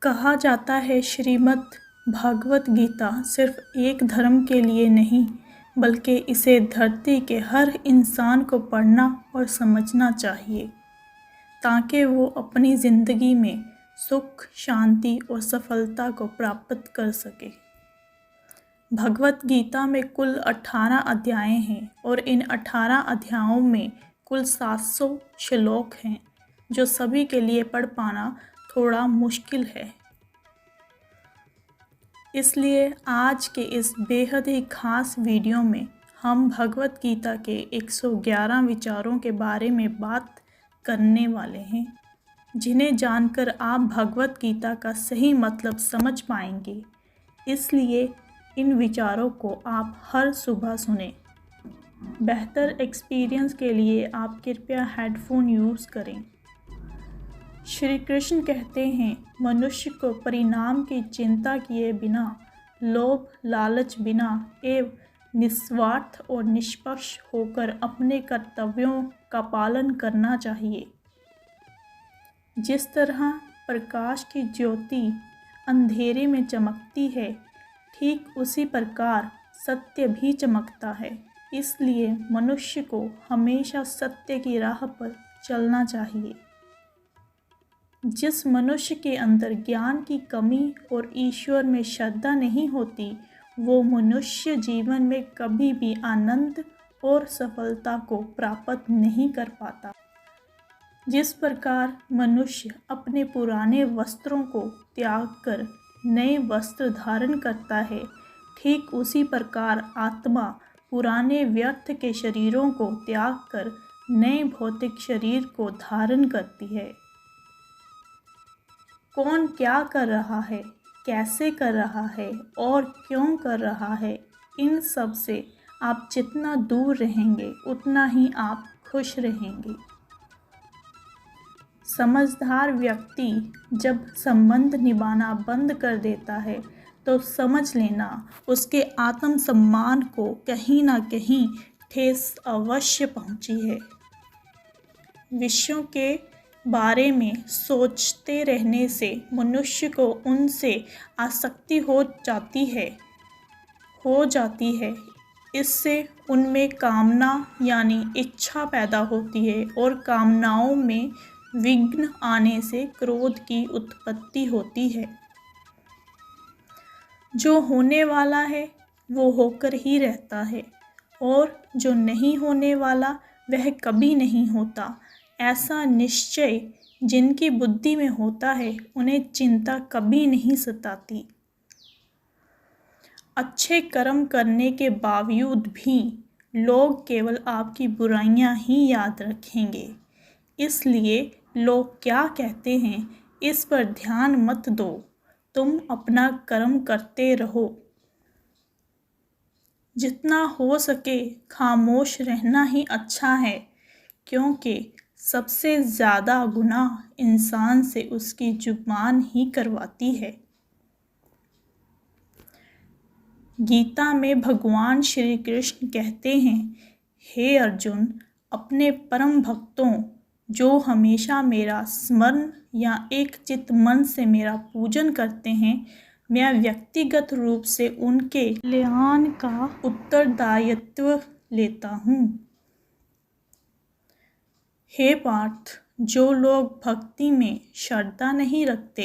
कहा जाता है श्रीमद् भागवत गीता सिर्फ एक धर्म के लिए नहीं बल्कि इसे धरती के हर इंसान को पढ़ना और समझना चाहिए ताकि वो अपनी ज़िंदगी में सुख, शांति और सफलता को प्राप्त कर सके। भगवत गीता में कुल 18 अध्याय हैं और इन 18 अध्यायों में कुल 700 श्लोक हैं जो सभी के लिए पढ़ पाना थोड़ा मुश्किल है। इसलिए आज के इस बेहद ही खास वीडियो में हम भगवत गीता के 111 विचारों के बारे में बात करने वाले हैं, जिन्हें जानकर आप भगवत गीता का सही मतलब समझ पाएंगे। इसलिए इन विचारों को आप हर सुबह सुनें। बेहतर एक्सपीरियंस के लिए आप कृपया हेडफोन यूज़ करें। श्री कृष्ण कहते हैं, मनुष्य को परिणाम की चिंता किए बिना, लोभ लालच बिना एवं निस्वार्थ और निष्पक्ष होकर अपने कर्तव्यों का पालन करना चाहिए। जिस तरह प्रकाश की ज्योति अंधेरे में चमकती है, ठीक उसी प्रकार सत्य भी चमकता है। इसलिए मनुष्य को हमेशा सत्य की राह पर चलना चाहिए। जिस मनुष्य के अंदर ज्ञान की कमी और ईश्वर में श्रद्धा नहीं होती, वो मनुष्य जीवन में कभी भी आनंद और सफलता को प्राप्त नहीं कर पाता। जिस प्रकार मनुष्य अपने पुराने वस्त्रों को त्याग कर नए वस्त्र धारण करता है, ठीक उसी प्रकार आत्मा पुराने व्यर्थ के शरीरों को त्याग कर नए भौतिक शरीर को धारण करती है। कौन क्या कर रहा है, कैसे कर रहा है और क्यों कर रहा है, इन सब से आप जितना दूर रहेंगे उतना ही आप खुश रहेंगे। समझदार व्यक्ति जब संबंध निभाना बंद कर देता है तो समझ लेना उसके आत्मसम्मान को कहीं ना कहीं ठेस अवश्य पहुंची है। विषयों के बारे में सोचते रहने से मनुष्य को उनसे आसक्ति हो जाती है। इससे उनमें कामना यानी इच्छा पैदा होती है और कामनाओं में विघ्न आने से क्रोध की उत्पत्ति होती है। जो होने वाला है वो होकर ही रहता है और जो नहीं होने वाला वह कभी नहीं होता। ऐसा निश्चय जिनकी बुद्धि में होता है, उन्हें चिंता कभी नहीं सताती। अच्छे कर्म करने के बावजूद भी लोग केवल आपकी बुराइयां ही याद रखेंगे। इसलिए लोग क्या कहते हैं, इस पर ध्यान मत दो, तुम अपना कर्म करते रहो। जितना हो सके खामोश रहना ही अच्छा है, क्योंकि सबसे ज़्यादा गुनाह इंसान से उसकी जुबान ही करवाती है। गीता में भगवान श्री कृष्ण कहते हैं, हे अर्जुन, अपने परम भक्तों जो हमेशा मेरा स्मरण या एक चित्त मन से मेरा पूजन करते हैं, मैं व्यक्तिगत रूप से उनके कल्याण का उत्तरदायित्व लेता हूँ। हे पार्थ, जो लोग भक्ति में श्रद्धा नहीं रखते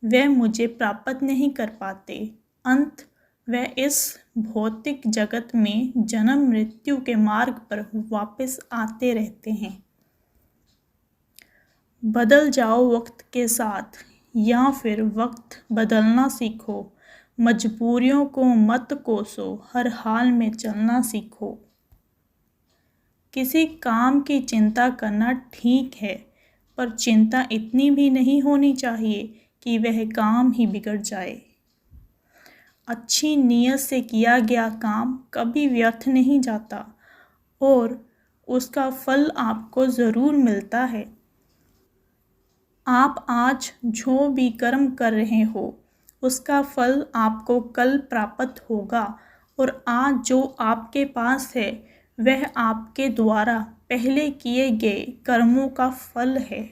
वे मुझे प्राप्त नहीं कर पाते। अंत वे इस भौतिक जगत में जन्म मृत्यु के मार्ग पर वापस आते रहते हैं। बदल जाओ वक्त के साथ या फिर वक्त बदलना सीखो। मजबूरियों को मत कोसो, हर हाल में चलना सीखो। किसी काम की चिंता करना ठीक है, पर चिंता इतनी भी नहीं होनी चाहिए कि वह काम ही बिगड़ जाए। अच्छी नीयत से किया गया काम कभी व्यर्थ नहीं जाता और उसका फल आपको ज़रूर मिलता है। आप आज जो भी कर्म कर रहे हो, उसका फल आपको कल प्राप्त होगा और आज जो आपके पास है वह आपके द्वारा पहले किए गए कर्मों का फल है।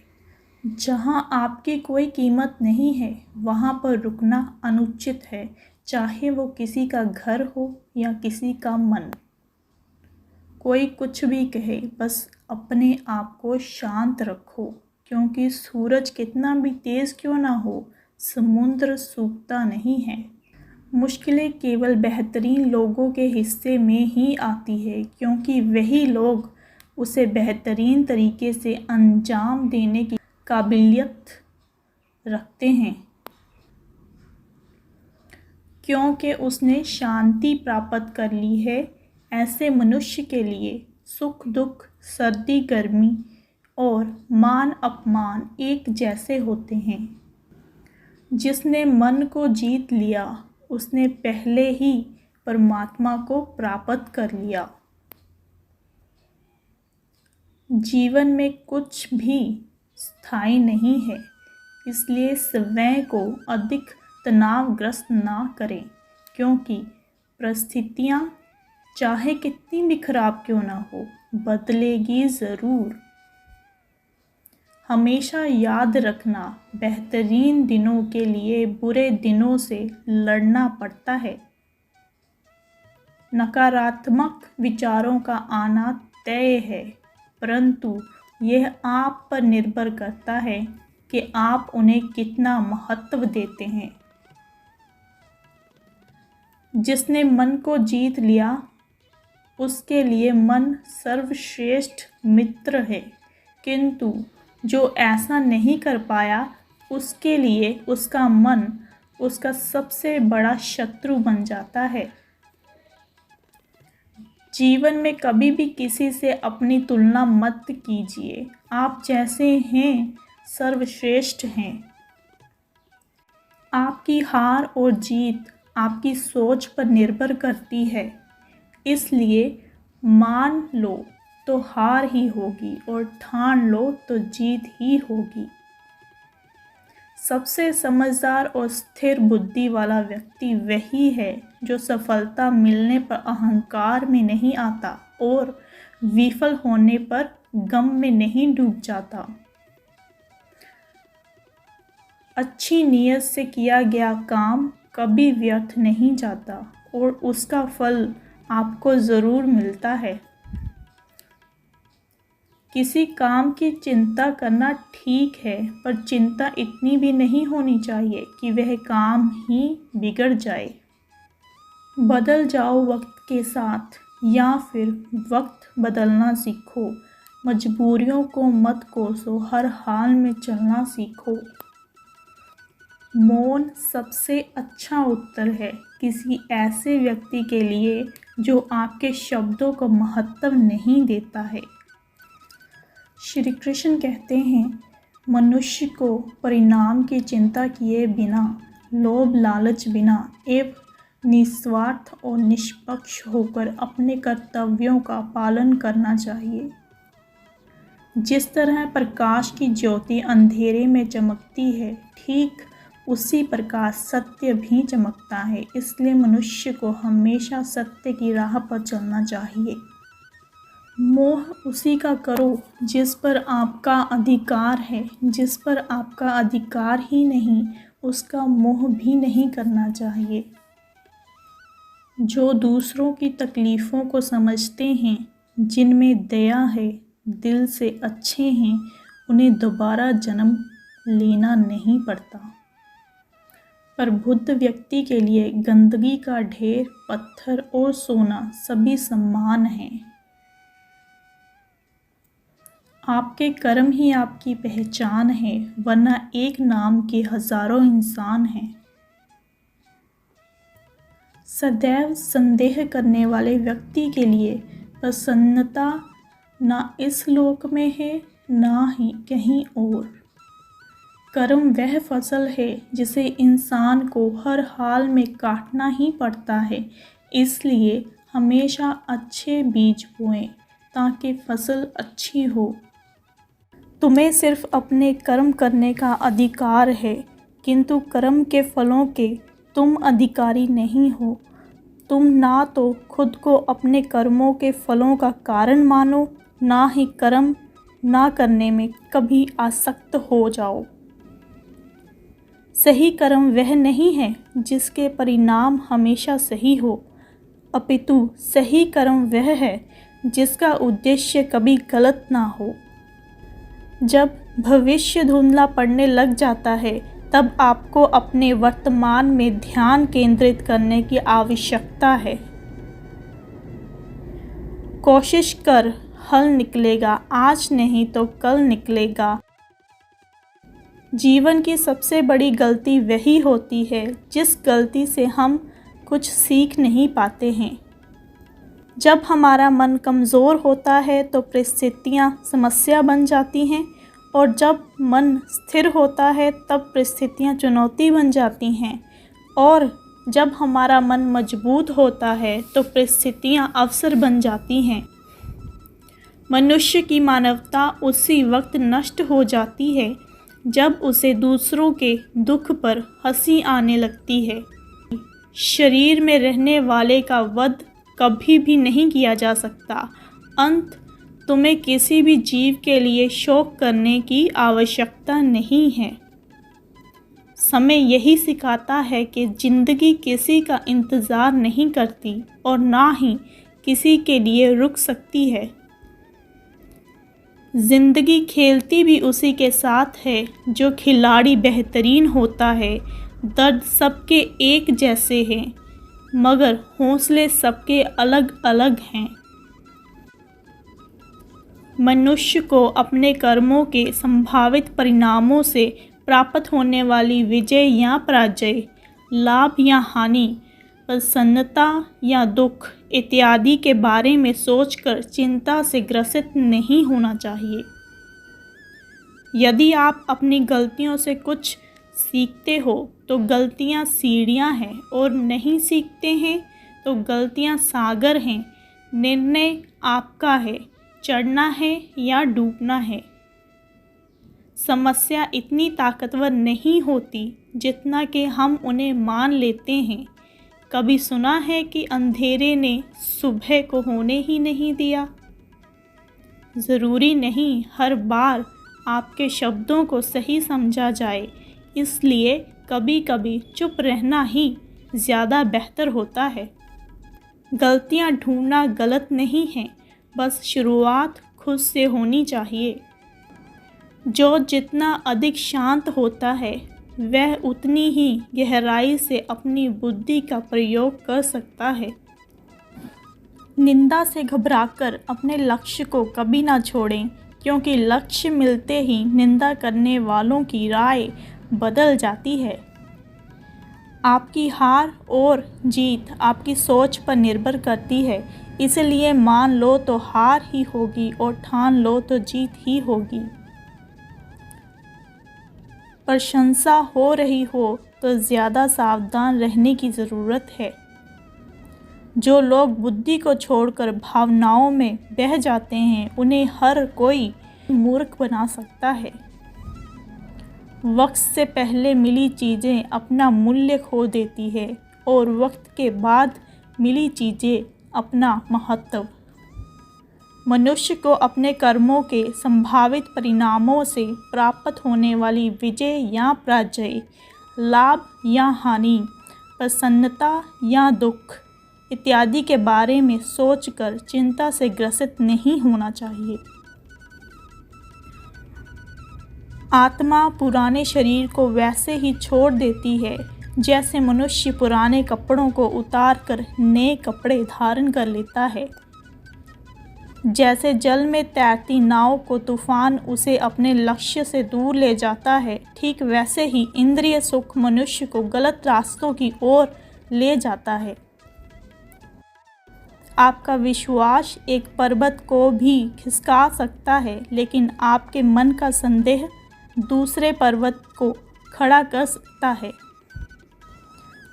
जहाँ आपकी कोई कीमत नहीं है वहाँ पर रुकना अनुचित है, चाहे वो किसी का घर हो या किसी का मन। कोई कुछ भी कहे, बस अपने आप को शांत रखो, क्योंकि सूरज कितना भी तेज़ क्यों ना हो, समुद्र सूखता नहीं है। मुश्किलें केवल बेहतरीन लोगों के हिस्से में ही आती है, क्योंकि वही लोग उसे बेहतरीन तरीके से अंजाम देने की काबिलियत रखते हैं, क्योंकि उसने शांति प्राप्त कर ली है। ऐसे मनुष्य के लिए सुख दुख, सर्दी गर्मी और मान अपमान एक जैसे होते हैं। जिसने मन को जीत लिया उसने पहले ही परमात्मा को प्राप्त कर लिया। जीवन में कुछ भी स्थायी नहीं है, इसलिए स्वयं को अधिक तनावग्रस्त ना करें, क्योंकि परिस्थितियाँ चाहे कितनी भी खराब क्यों ना हो, बदलेगी ज़रूर। हमेशा याद रखना, बेहतरीन दिनों के लिए बुरे दिनों से लड़ना पड़ता है। नकारात्मक विचारों का आना तय है, परंतु यह आप पर निर्भर करता है कि आप उन्हें कितना महत्व देते हैं। जिसने मन को जीत लिया उसके लिए मन सर्वश्रेष्ठ मित्र है, किंतु जो ऐसा नहीं कर पाया उसके लिए उसका मन उसका सबसे बड़ा शत्रु बन जाता है। जीवन में कभी भी किसी से अपनी तुलना मत कीजिए। आप जैसे हैं सर्वश्रेष्ठ हैं। आपकी हार और जीत आपकी सोच पर निर्भर करती है, इसलिए मान लो तो हार ही होगी और ठान लो तो जीत ही होगी। सबसे समझदार और स्थिर बुद्धि वाला व्यक्ति वही है जो सफलता मिलने पर अहंकार में नहीं आता और विफल होने पर गम में नहीं डूब जाता। अच्छी नीयत से किया गया काम कभी व्यर्थ नहीं जाता और उसका फल आपको ज़रूर मिलता है। किसी काम की चिंता करना ठीक है, पर चिंता इतनी भी नहीं होनी चाहिए कि वह काम ही बिगड़ जाए। बदल जाओ वक्त के साथ, या फिर वक्त बदलना सीखो। मजबूरियों को मत कोसो, हर हाल में चलना सीखो। मौन सबसे अच्छा उत्तर है किसी ऐसे व्यक्ति के लिए जो आपके शब्दों को महत्व नहीं देता है। श्री कृष्ण कहते हैं, मनुष्य को परिणाम की चिंता किए बिना, लोभ लालच बिना एवं निस्वार्थ और निष्पक्ष होकर अपने कर्तव्यों का पालन करना चाहिए। जिस तरह प्रकाश की ज्योति अंधेरे में चमकती है, ठीक उसी प्रकार सत्य भी चमकता है। इसलिए मनुष्य को हमेशा सत्य की राह पर चलना चाहिए। मोह उसी का करो जिस पर आपका अधिकार है। जिस पर आपका अधिकार ही नहीं, उसका मोह भी नहीं करना चाहिए। जो दूसरों की तकलीफ़ों को समझते हैं, जिनमें दया है, दिल से अच्छे हैं, उन्हें दोबारा जन्म लेना नहीं पड़ता। पर बुद्ध व्यक्ति के लिए गंदगी का ढेर, पत्थर और सोना सभी समान हैं। आपके कर्म ही आपकी पहचान है, वरना एक नाम के हजारों इंसान हैं। सदैव संदेह करने वाले व्यक्ति के लिए प्रसन्नता ना इस लोक में है, ना ही कहीं और। कर्म वह फसल है जिसे इंसान को हर हाल में काटना ही पड़ता है। इसलिए हमेशा अच्छे बीज बोएं ताकि फसल अच्छी हो। तुम्हें सिर्फ अपने कर्म करने का अधिकार है, किंतु कर्म के फलों के तुम अधिकारी नहीं हो। तुम ना तो खुद को अपने कर्मों के फलों का कारण मानो, ना ही कर्म ना करने में कभी आसक्त हो जाओ। सही कर्म वह नहीं है जिसके परिणाम हमेशा सही हो, अपितु सही कर्म वह है जिसका उद्देश्य कभी गलत ना हो। जब भविष्य धुंधला पड़ने लग जाता है तब आपको अपने वर्तमान में ध्यान केंद्रित करने की आवश्यकता है। कोशिश कर, हल निकलेगा, आज नहीं तो कल निकलेगा। जीवन की सबसे बड़ी गलती वही होती है जिस गलती से हम कुछ सीख नहीं पाते हैं। जब हमारा मन कमज़ोर होता है तो परिस्थितियाँ समस्या बन जाती हैं, और जब मन स्थिर होता है तब परिस्थितियाँ चुनौती बन जाती हैं, और जब हमारा मन मजबूत होता है तो परिस्थितियाँ अवसर बन जाती हैं। मनुष्य की मानवता उसी वक्त नष्ट हो जाती है जब उसे दूसरों के दुख पर हंसी आने लगती है। शरीर में रहने वाले का वध कभी भी नहीं किया जा सकता। अंत तुम्हें किसी भी जीव के लिए शोक करने की आवश्यकता नहीं है। समय यही सिखाता है कि जिंदगी किसी का इंतज़ार नहीं करती और ना ही किसी के लिए रुक सकती है। जिंदगी खेलती भी उसी के साथ है जो खिलाड़ी बेहतरीन होता है। दर्द सबके एक जैसे हैं, मगर हौसले सबके अलग अलग हैं। मनुष्य को अपने कर्मों के संभावित परिणामों से प्राप्त होने वाली विजय या पराजय, लाभ या हानि, प्रसन्नता या दुख इत्यादि के बारे में सोचकर चिंता से ग्रसित नहीं होना चाहिए। यदि आप अपनी गलतियों से कुछ सीखते हो तो गलतियां सीढ़ियां हैं, और नहीं सीखते हैं तो गलतियां सागर हैं। निर्णय आपका है, चढ़ना है या डूबना है। समस्या इतनी ताकतवर नहीं होती जितना कि हम उन्हें मान लेते हैं। कभी सुना है कि अंधेरे ने सुबह को होने ही नहीं दिया? ज़रूरी नहीं हर बार आपके शब्दों को सही समझा जाए, इसलिए कभी कभी चुप रहना ही ज़्यादा बेहतर होता है। गलतियाँ ढूंढना गलत नहीं है, बस शुरुआत खुद से होनी चाहिए। जो जितना अधिक शांत होता है वह उतनी ही गहराई से अपनी बुद्धि का प्रयोग कर सकता है। निंदा से घबराकर अपने लक्ष्य को कभी ना छोड़ें, क्योंकि लक्ष्य मिलते ही निंदा करने वालों की राय बदल जाती है। आपकी हार और जीत आपकी सोच पर निर्भर करती है, इसलिए मान लो तो हार ही होगी और ठान लो तो जीत ही होगी। प्रशंसा हो रही हो तो ज़्यादा सावधान रहने की ज़रूरत है। जो लोग बुद्धि को छोड़कर भावनाओं में बह जाते हैं उन्हें हर कोई मूर्ख बना सकता है। वक्त से पहले मिली चीज़ें अपना मूल्य खो देती है और वक्त के बाद मिली चीज़ें अपना महत्व। मनुष्य को अपने कर्मों के संभावित परिणामों से प्राप्त होने वाली विजय या पराजय, लाभ या हानि, प्रसन्नता या दुख इत्यादि के बारे में सोचकर चिंता से ग्रसित नहीं होना चाहिए। आत्मा पुराने शरीर को वैसे ही छोड़ देती है जैसे मनुष्य पुराने कपड़ों को उतार कर नए कपड़े धारण कर लेता है। जैसे जल में तैरती नाव को तूफान उसे अपने लक्ष्य से दूर ले जाता है, ठीक वैसे ही इंद्रिय सुख मनुष्य को गलत रास्तों की ओर ले जाता है। आपका विश्वास एक पर्वत को भी खिसका सकता है, लेकिन आपके मन का संदेह दूसरे पर्वत को खड़ा कर सकता है।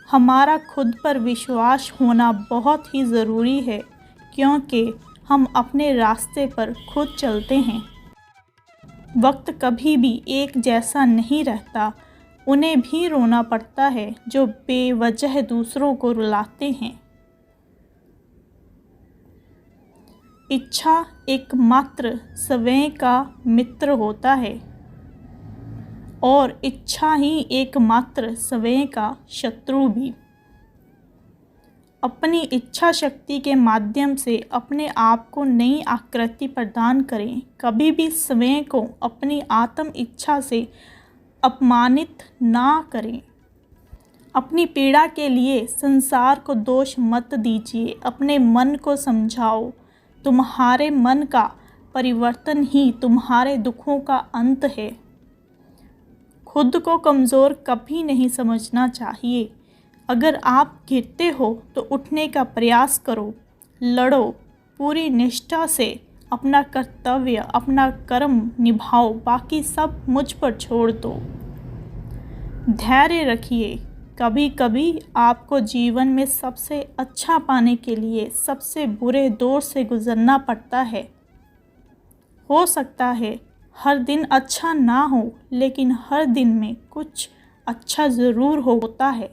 हमारा खुद पर विश्वास होना बहुत ही ज़रूरी है, क्योंकि हम अपने रास्ते पर खुद चलते हैं। वक्त कभी भी एक जैसा नहीं रहता। उन्हें भी रोना पड़ता है जो बेवजह दूसरों को रुलाते हैं। इच्छा एकमात्र स्वयं का मित्र होता है और इच्छा ही एकमात्र स्वयं का शत्रु भी। अपनी इच्छा शक्ति के माध्यम से अपने आप को नई आकृति प्रदान करें। कभी भी स्वयं को अपनी आत्म इच्छा से अपमानित ना करें। अपनी पीड़ा के लिए संसार को दोष मत दीजिए। अपने मन को समझाओ। तुम्हारे मन का परिवर्तन ही तुम्हारे दुखों का अंत है। खुद को कमज़ोर कभी नहीं समझना चाहिए। अगर आप गिरते हो तो उठने का प्रयास करो, लड़ो, पूरी निष्ठा से अपना कर्तव्य, अपना कर्म निभाओ, बाकी सब मुझ पर छोड़ दो। धैर्य रखिए। कभी कभी आपको जीवन में सबसे अच्छा पाने के लिए सबसे बुरे दौर से गुजरना पड़ता है। हो सकता है हर दिन अच्छा ना हो, लेकिन हर दिन में कुछ अच्छा ज़रूर होता है।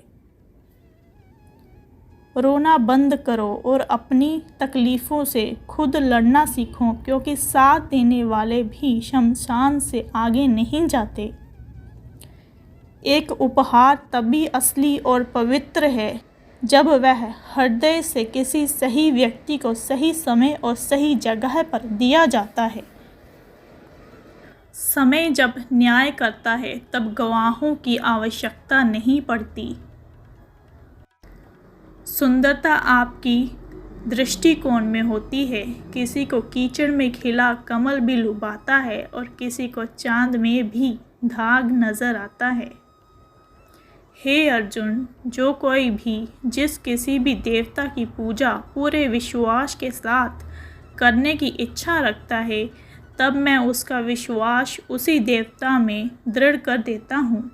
रोना बंद करो और अपनी तकलीफ़ों से खुद लड़ना सीखो, क्योंकि साथ देने वाले भी शमशान से आगे नहीं जाते। एक उपहार तभी असली और पवित्र है जब वह हृदय से किसी सही व्यक्ति को सही समय और सही जगह पर दिया जाता है। समय जब न्याय करता है तब गवाहों की आवश्यकता नहीं पड़ती। सुंदरता आपकी दृष्टिकोण में होती है। किसी को कीचड़ में खिला कमल भी लुभाता है और किसी को चांद में भी दाग नज़र आता है। हे अर्जुन, जो कोई भी जिस किसी भी देवता की पूजा पूरे विश्वास के साथ करने की इच्छा रखता है, तब मैं उसका विश्वास उसी देवता में दृढ़ कर देता हूँ।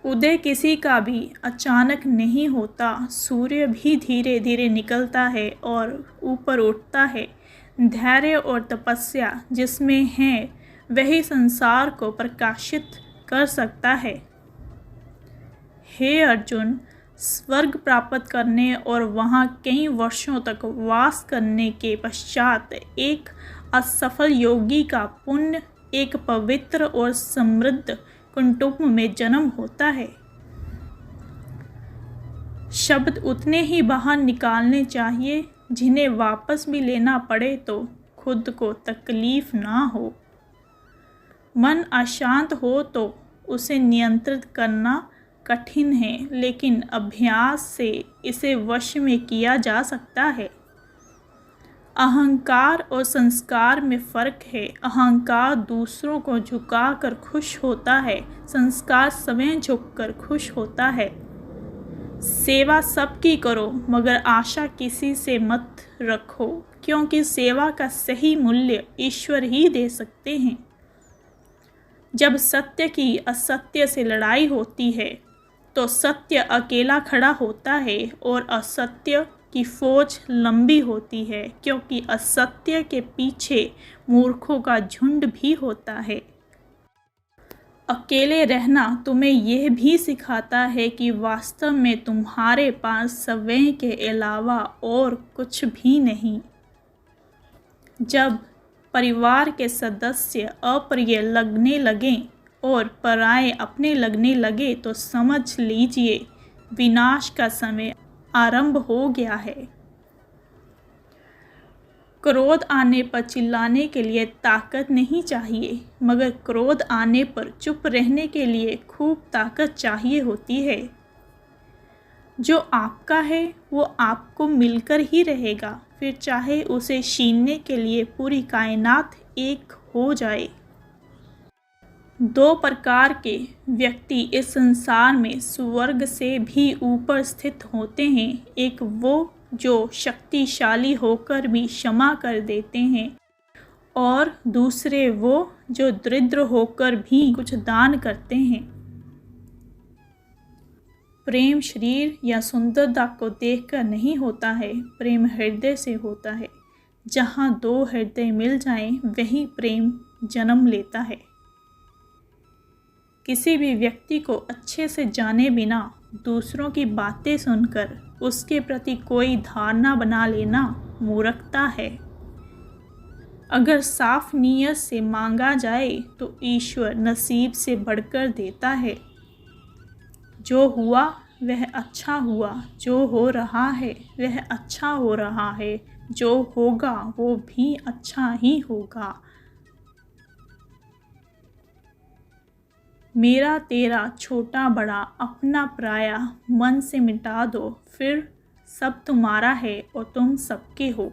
उदय किसी का भी अचानक नहीं होता। सूर्य भी धीरे धीरे निकलता है और ऊपर उठता है। धैर्य और तपस्या जिसमें है वही संसार को प्रकाशित कर सकता है। हे अर्जुन, स्वर्ग प्राप्त करने और वहाँ कई वर्षों तक वास करने के पश्चात एक असफल योगी का पुण्य एक पवित्र और समृद्ध कुटुंब में जन्म होता है। शब्द उतने ही बाहर निकालने चाहिए जिन्हें वापस भी लेना पड़े तो खुद को तकलीफ ना हो। मन अशांत हो तो उसे नियंत्रित करना कठिन है, लेकिन अभ्यास से इसे वश में किया जा सकता है। अहंकार और संस्कार में फ़र्क है। अहंकार दूसरों को झुकाकर खुश होता है, संस्कार स्वयं झुककर खुश होता है। सेवा सबकी करो, मगर आशा किसी से मत रखो, क्योंकि सेवा का सही मूल्य ईश्वर ही दे सकते हैं। जब सत्य की असत्य से लड़ाई होती है तो सत्य अकेला खड़ा होता है और असत्य की फौज लंबी होती है, क्योंकि असत्य के पीछे मूर्खों का झुंड भी होता है। अकेले रहना तुम्हें यह भी सिखाता है कि वास्तव में तुम्हारे पास स्वयं के अलावा और कुछ भी नहीं। जब परिवार के सदस्य अप्रिय लगने लगें और पराये अपने लगने लगे तो समझ लीजिए विनाश का समय आरंभ हो गया है। क्रोध आने पर चिल्लाने के लिए ताकत नहीं चाहिए, मगर क्रोध आने पर चुप रहने के लिए खूब ताकत चाहिए होती है। जो आपका है वो आपको मिलकर ही रहेगा, फिर चाहे उसे छीनने के लिए पूरी कायनात एक हो जाए। दो प्रकार के व्यक्ति इस संसार में स्वर्ग से भी ऊपर स्थित होते हैं। एक वो जो शक्तिशाली होकर भी क्षमा कर देते हैं, और दूसरे वो जो दरिद्र होकर भी कुछ दान करते हैं। प्रेम शरीर या सुंदरता को देखकर नहीं होता है, प्रेम हृदय से होता है। जहाँ दो हृदय मिल जाएं, वही प्रेम जन्म लेता है। किसी भी व्यक्ति को अच्छे से जाने बिना दूसरों की बातें सुनकर उसके प्रति कोई धारणा बना लेना मूर्खता है। अगर साफ नीयत से मांगा जाए तो ईश्वर नसीब से बढ़कर देता है। जो हुआ वह अच्छा हुआ, जो हो रहा है वह अच्छा हो रहा है, जो होगा वो भी अच्छा ही होगा। मेरा तेरा छोटा बड़ा अपना पराया मन से मिटा दो, फिर सब तुम्हारा है और तुम सबके हो।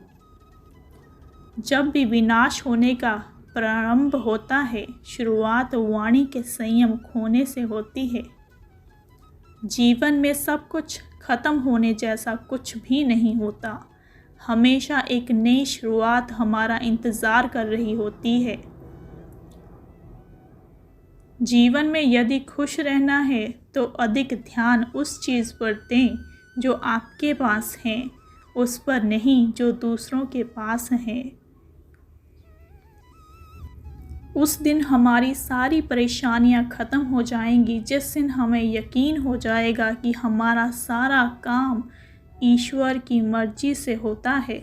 जब भी विनाश होने का प्रारंभ होता है, शुरुआत वाणी के संयम खोने से होती है। जीवन में सब कुछ खत्म होने जैसा कुछ भी नहीं होता। हमेशा एक नई शुरुआत हमारा इंतज़ार कर रही होती है। जीवन में यदि खुश रहना है तो अधिक ध्यान उस चीज़ पर दें जो आपके पास है, उस पर नहीं जो दूसरों के पास है। उस दिन हमारी सारी परेशानियां ख़त्म हो जाएंगी जिस दिन हमें यकीन हो जाएगा कि हमारा सारा काम ईश्वर की मर्जी से होता है।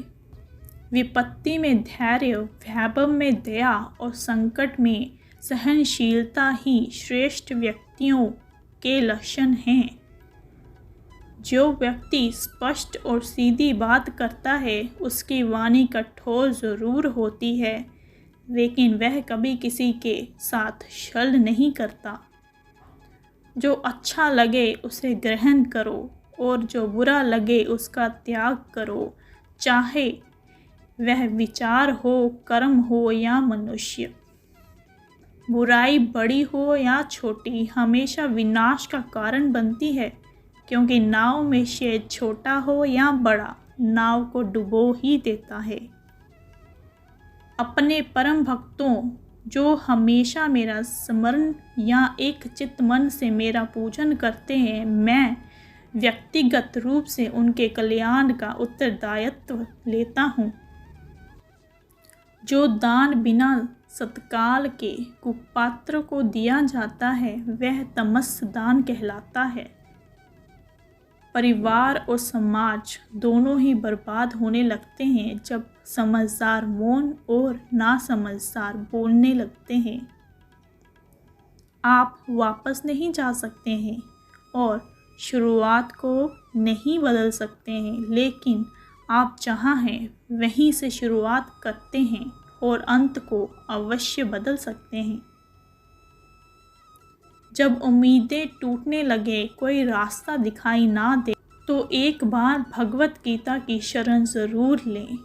विपत्ति में धैर्य, वैभव में दया और संकट में सहनशीलता ही श्रेष्ठ व्यक्तियों के लक्षण हैं। जो व्यक्ति स्पष्ट और सीधी बात करता है उसकी वाणी कठोर ज़रूर होती है, लेकिन वह कभी किसी के साथ छल नहीं करता। जो अच्छा लगे उसे ग्रहण करो और जो बुरा लगे उसका त्याग करो, चाहे वह विचार हो, कर्म हो या मनुष्य। बुराई बड़ी हो या छोटी हमेशा विनाश का कारण बनती है, क्योंकि नाव में शेर छोटा हो या बड़ा नाव को डुबो ही देता है। अपने परम भक्तों जो हमेशा मेरा स्मरण या एक चित्त मन से मेरा पूजन करते हैं, मैं व्यक्तिगत रूप से उनके कल्याण का उत्तरदायित्व लेता हूँ। जो दान बिना सत्काल के कुपात्र को दिया जाता है वह तमस दान कहलाता है। परिवार और समाज दोनों ही बर्बाद होने लगते हैं जब समझदार मौन और नासमझदार बोलने लगते हैं। आप वापस नहीं जा सकते हैं और शुरुआत को नहीं बदल सकते हैं, लेकिन आप जहाँ हैं वहीं से शुरुआत करते हैं और अंत को अवश्य बदल सकते हैं। जब उम्मीदें टूटने लगे, कोई रास्ता दिखाई ना दे, तो एक बार भगवत गीता की शरण ज़रूर लें।